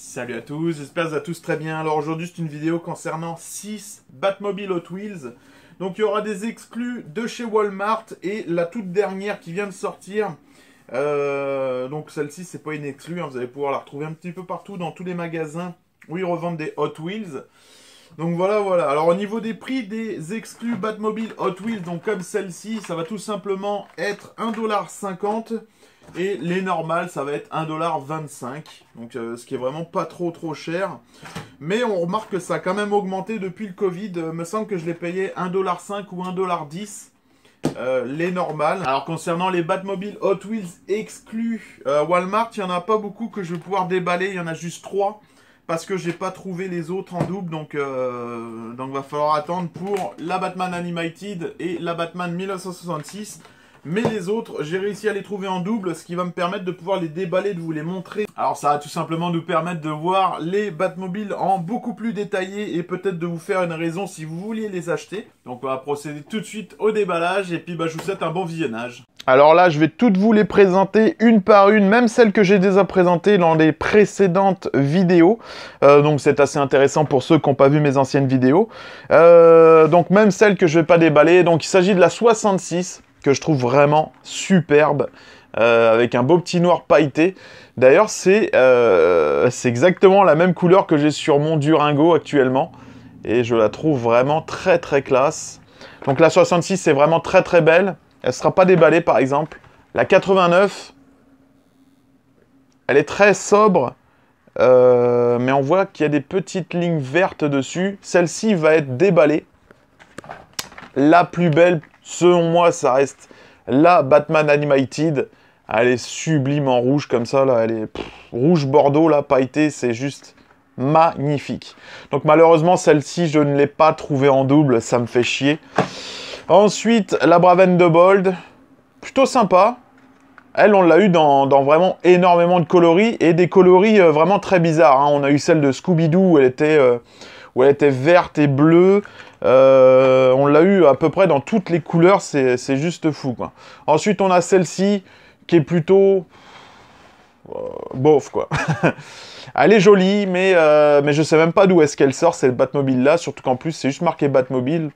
Salut à tous, j'espère que vous allez tous très bien. Alors aujourd'hui c'est une vidéo concernant 6 Batmobile Hot Wheels. Donc il y aura des exclus de chez Walmart et la toute dernière qui vient de sortir. Donc celle-ci c'est pas une exclue, hein. Vous allez pouvoir la retrouver un petit peu partout dans tous les magasins où ils revendent des Hot Wheels. Donc voilà. Alors au niveau des prix des exclus Batmobile Hot Wheels, donc comme celle-ci, ça va tout simplement être 1,50 $. Et les normales, ça va être 1,25 $. Donc ce qui est vraiment pas trop cher. Mais on remarque que ça a quand même augmenté depuis le Covid. Me semble que je l'ai payé 1,05 $ ou 1,10 $. Les normales. Alors concernant les Batmobile Hot Wheels exclus Walmart, il n'y en a pas beaucoup que je vais pouvoir déballer. Il y en a juste 3. Parce que j'ai pas trouvé les autres en double. Donc va falloir attendre pour la Batman Animated et la Batman 1966. Mais les autres, j'ai réussi à les trouver en double, ce qui va me permettre de pouvoir les déballer, de vous les montrer. Alors ça va tout simplement nous permettre de voir les Batmobiles en beaucoup plus détaillé et peut-être de vous faire une raison si vous vouliez les acheter. Donc on va procéder tout de suite au déballage et puis je vous souhaite un bon visionnage. Alors là, je vais toutes vous les présenter une par une, même celles que j'ai déjà présentées dans les précédentes vidéos. Donc c'est assez intéressant pour ceux qui n'ont pas vu mes anciennes vidéos. Donc même celles que je ne vais pas déballer. Donc il s'agit de la 66, que je trouve vraiment superbe, avec un beau petit noir pailleté. D'ailleurs, c'est exactement la même couleur que j'ai sur mon Durango actuellement. Et je la trouve vraiment très classe. Donc la 66, c'est vraiment très belle. Elle ne sera pas déballée, par exemple. La 89, elle est très sobre, mais on voit qu'il y a des petites lignes vertes dessus. Celle-ci va être déballée. La plus belle, selon moi, ça reste la Batman Animated. Elle est sublime en rouge, comme ça, là. Elle est rouge bordeaux, là, pailleté. C'est juste magnifique. Donc, malheureusement, celle-ci, je ne l'ai pas trouvée en double. Ça me fait chier. Ensuite, la Brave and the Bold, plutôt sympa. Elle, on l'a eu dans vraiment énormément de coloris, et des coloris vraiment très bizarres, hein. On a eu celle de Scooby-Doo où elle était verte et bleue. On l'a eu à peu près dans toutes les couleurs, c'est juste fou, quoi. Ensuite, on a celle-ci qui est plutôt bof, quoi. Elle est jolie, mais je sais même pas d'où est-ce qu'elle sort, cette Batmobile-là, surtout qu'en plus, c'est juste marqué Batmobile.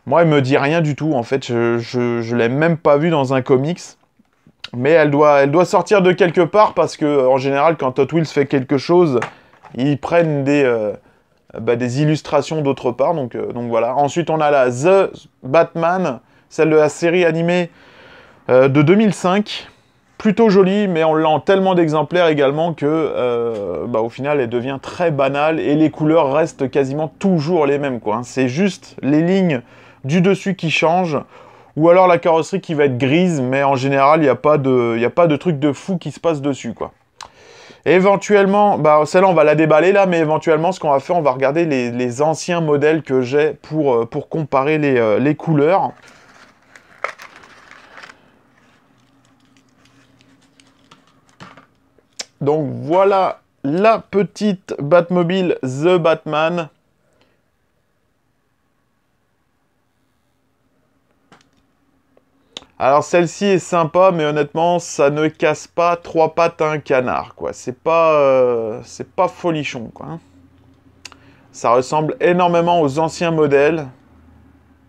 Moi, elle me dit rien du tout, en fait. Je l'ai même pas vue dans un comics. Mais elle doit sortir de quelque part, parce que en général, quand Hot Wheels fait quelque chose, ils prennent des illustrations d'autre part. Donc voilà. Ensuite, on a la The Batman, celle de la série animée de 2005. Plutôt jolie, mais on l'a en tellement d'exemplaires également que au final, elle devient très banale et les couleurs restent quasiment toujours les mêmes, quoi. C'est juste les lignes du dessus qui changent, ou alors la carrosserie qui va être grise, mais en général, il n'y a pas de truc de fou qui se passe dessus, quoi. Et éventuellement, celle-là, on va la déballer là, mais éventuellement, ce qu'on va faire, on va regarder les anciens modèles que j'ai pour comparer les couleurs. Donc voilà la petite Batmobile The Batman. Alors celle-ci est sympa, mais honnêtement, ça ne casse pas 3 pattes à un canard, quoi. C'est pas folichon, quoi, hein. Ça ressemble énormément aux anciens modèles.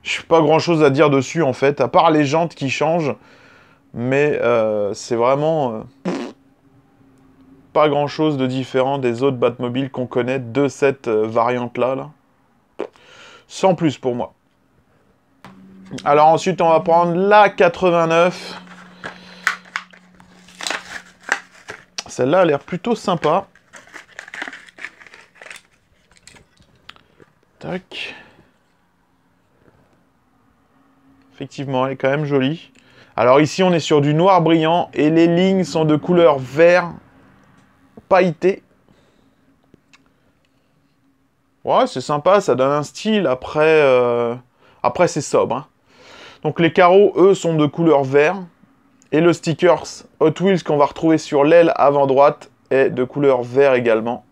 Je n'ai pas grand-chose à dire dessus, en fait, à part les jantes qui changent. Mais c'est vraiment pas grand-chose de différent des autres Batmobiles qu'on connaît de cette variante-là, là. Sans plus pour moi. Alors ensuite, on va prendre la 89. Celle-là a l'air plutôt sympa. Tac. Effectivement, elle est quand même jolie. Alors ici, on est sur du noir brillant et les lignes sont de couleur vert pailleté. Ouais, c'est sympa, ça donne un style. Après c'est sobre, hein. Donc les carreaux, eux, sont de couleur vert. Et le stickers Hot Wheels qu'on va retrouver sur l'aile avant droite est de couleur vert également.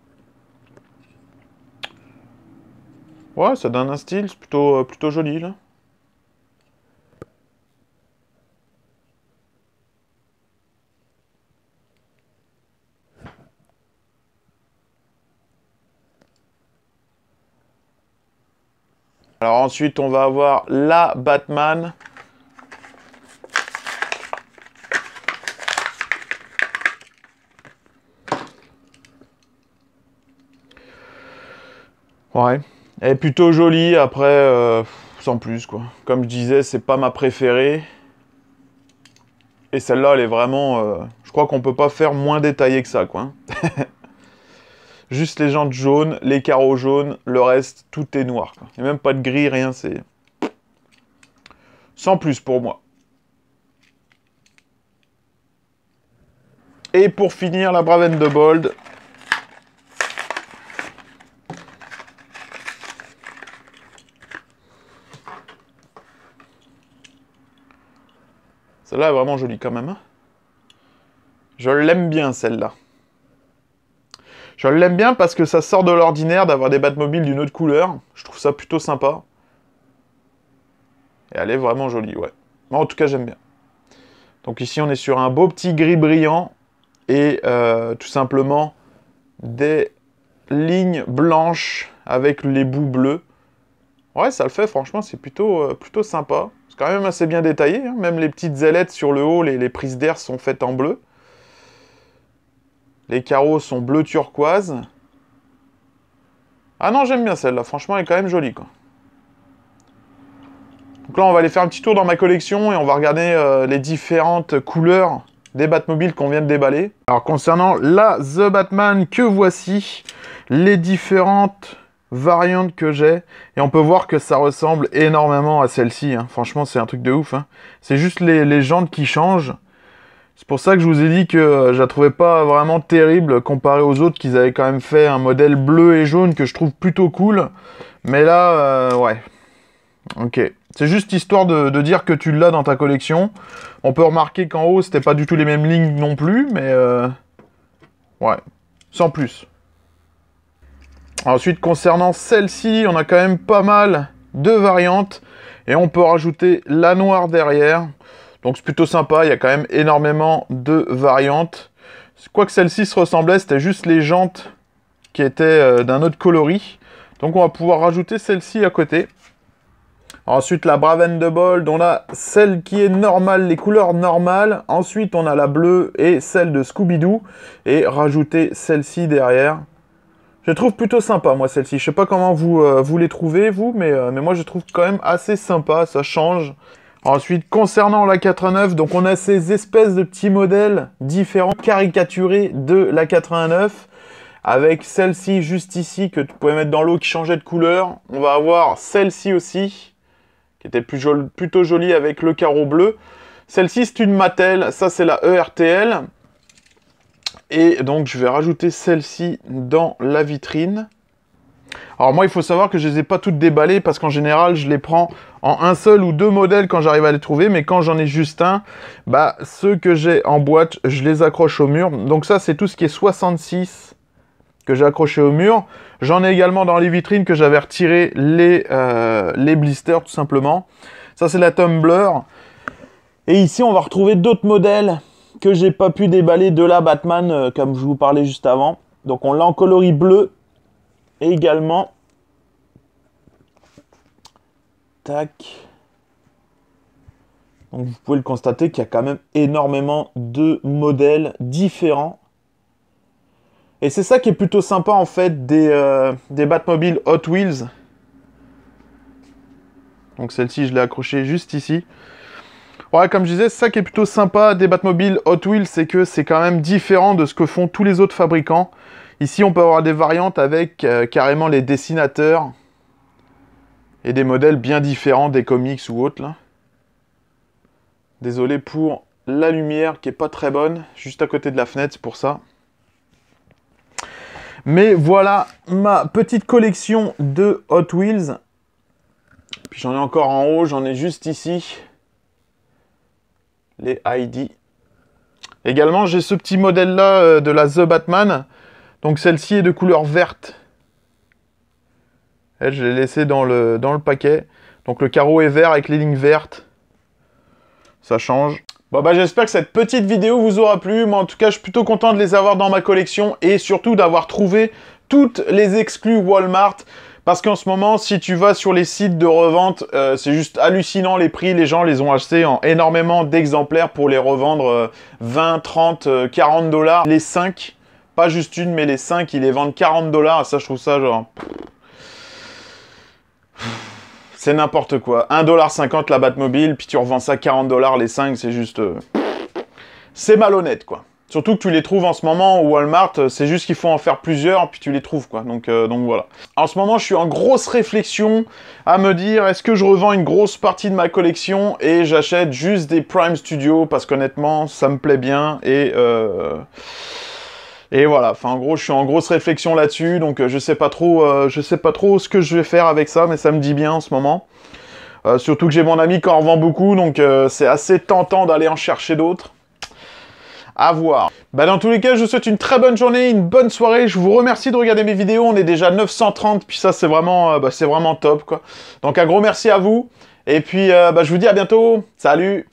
Ouais, ça donne un style, c'est plutôt joli, là. Alors ensuite, on va avoir la Batman. Ouais, elle est plutôt jolie, après, sans plus, quoi. Comme je disais, c'est pas ma préférée. Et celle-là, elle est vraiment... je crois qu'on peut pas faire moins détaillé que ça, quoi. Juste les jantes jaunes, les carreaux jaunes, le reste, tout est noir, quoi. Il n'y a même pas de gris, rien, c'est... Sans plus pour moi. Et pour finir, la Brave and the Bold. Celle-là est vraiment jolie quand même. Hein. Je l'aime bien, celle-là. Je l'aime bien parce que ça sort de l'ordinaire d'avoir des Batmobiles d'une autre couleur. Je trouve ça plutôt sympa. Et elle est vraiment jolie, ouais. Moi, en tout cas, j'aime bien. Donc ici, on est sur un beau petit gris brillant. Et tout simplement, des lignes blanches avec les bouts bleus. Ouais, ça le fait, franchement, c'est plutôt sympa. C'est quand même assez bien détaillé, hein. Même les petites ailettes sur le haut, les prises d'air sont faites en bleu. Les carreaux sont bleu turquoise. Ah non, j'aime bien celle-là, franchement, elle est quand même jolie, quoi. Donc là, on va aller faire un petit tour dans ma collection et on va regarder les différentes couleurs des Batmobiles qu'on vient de déballer. Alors, concernant la The Batman que voici, les différentes variantes que j'ai, et on peut voir que ça ressemble énormément à celle-ci, hein. Franchement, c'est un truc de ouf, hein. C'est juste les jantes qui changent. C'est pour ça que je vous ai dit que je la trouvais pas vraiment terrible comparé aux autres, qu'ils avaient quand même fait un modèle bleu et jaune que je trouve plutôt cool. Mais là, ouais. Ok. C'est juste histoire de dire que tu l'as dans ta collection. On peut remarquer qu'en haut, c'était pas du tout les mêmes lignes non plus, mais... ouais. Sans plus. Ensuite, concernant celle-ci, on a quand même pas mal de variantes. Et on peut rajouter la noire derrière. Donc c'est plutôt sympa, il y a quand même énormément de variantes. Quoique celle-ci se ressemblait, c'était juste les jantes qui étaient d'un autre coloris. Donc on va pouvoir rajouter celle-ci à côté. Ensuite la Brave and the Bold, on a celle qui est normale, les couleurs normales. Ensuite on a la bleue et celle de Scooby-Doo. Et rajouter celle-ci derrière. Je trouve plutôt sympa, moi, celle-ci. Je sais pas comment vous les trouvez, vous, mais moi, je trouve quand même assez sympa. Ça change. Ensuite, concernant la 89, donc on a ces espèces de petits modèles différents, caricaturés de la 89. Avec celle-ci, juste ici, que tu pouvais mettre dans l'eau, qui changeait de couleur. On va avoir celle-ci aussi, qui était plutôt jolie avec le carreau bleu. Celle-ci, c'est une Mattel. Ça, c'est la ERTL. Et donc, je vais rajouter celle-ci dans la vitrine. Alors moi, il faut savoir que je ne les ai pas toutes déballées parce qu'en général, je les prends en un seul ou deux modèles quand j'arrive à les trouver. Mais quand j'en ai juste un, bah, ceux que j'ai en boîte, je les accroche au mur. Donc ça, c'est tout ce qui est 66 que j'ai accroché au mur. J'en ai également dans les vitrines que j'avais retiré les blisters, tout simplement. Ça, c'est la Tumblr. Et ici, on va retrouver d'autres modèles que j'ai pas pu déballer de la Batman, comme je vous parlais juste avant. Donc on l'a en coloris bleu. Et également, tac. Donc vous pouvez le constater qu'il y a quand même énormément de modèles différents. Et c'est ça qui est plutôt sympa en fait des Batmobile Hot Wheels. Donc celle-ci, je l'ai accrochée juste ici. Ouais, comme je disais, c'est ça qui est plutôt sympa des Batmobile Hot Wheels, c'est que c'est quand même différent de ce que font tous les autres fabricants. Ici, on peut avoir des variantes avec carrément les dessinateurs et des modèles bien différents des comics ou autres. Là. Désolé pour la lumière qui est pas très bonne, juste à côté de la fenêtre, c'est pour ça. Mais voilà ma petite collection de Hot Wheels. Puis j'en ai encore en haut, j'en ai juste ici. Les Heidi. Également, j'ai ce petit modèle-là de la The Batman. Donc celle-ci est de couleur verte. Elle, je l'ai laissée dans le paquet. Donc le carreau est vert avec les lignes vertes. Ça change. Bon bah j'espère que cette petite vidéo vous aura plu. Moi en tout cas je suis plutôt content de les avoir dans ma collection. Et surtout d'avoir trouvé toutes les exclus Walmart. Parce qu'en ce moment, si tu vas sur les sites de revente, c'est juste hallucinant les prix. Les gens les ont achetés en énormément d'exemplaires pour les revendre 20, 30, 40 dollars. Les 5, pas juste une, mais les 5, ils les vendent 40 dollars. Ça, je trouve ça genre... C'est n'importe quoi. 1,50$ la Batmobile, puis tu revends ça 40 dollars les 5, c'est juste... C'est malhonnête, quoi. Surtout que tu les trouves en ce moment au Walmart, c'est juste qu'il faut en faire plusieurs, puis tu les trouves, quoi. Donc voilà. En ce moment, je suis en grosse réflexion à me dire, est-ce que je revends une grosse partie de ma collection et j'achète juste des Prime Studio, parce qu'honnêtement, ça me plaît bien, et voilà. Enfin, en gros, je suis en grosse réflexion là-dessus, donc je sais pas trop ce que je vais faire avec ça, mais ça me dit bien en ce moment. Surtout que j'ai mon ami qui en revend beaucoup, donc c'est assez tentant d'aller en chercher d'autres. À voir. Bah dans tous les cas, je vous souhaite une très bonne journée, une bonne soirée. Je vous remercie de regarder mes vidéos. On est déjà 930, puis ça c'est vraiment top, quoi. Donc un gros merci à vous. Et puis je vous dis à bientôt. Salut!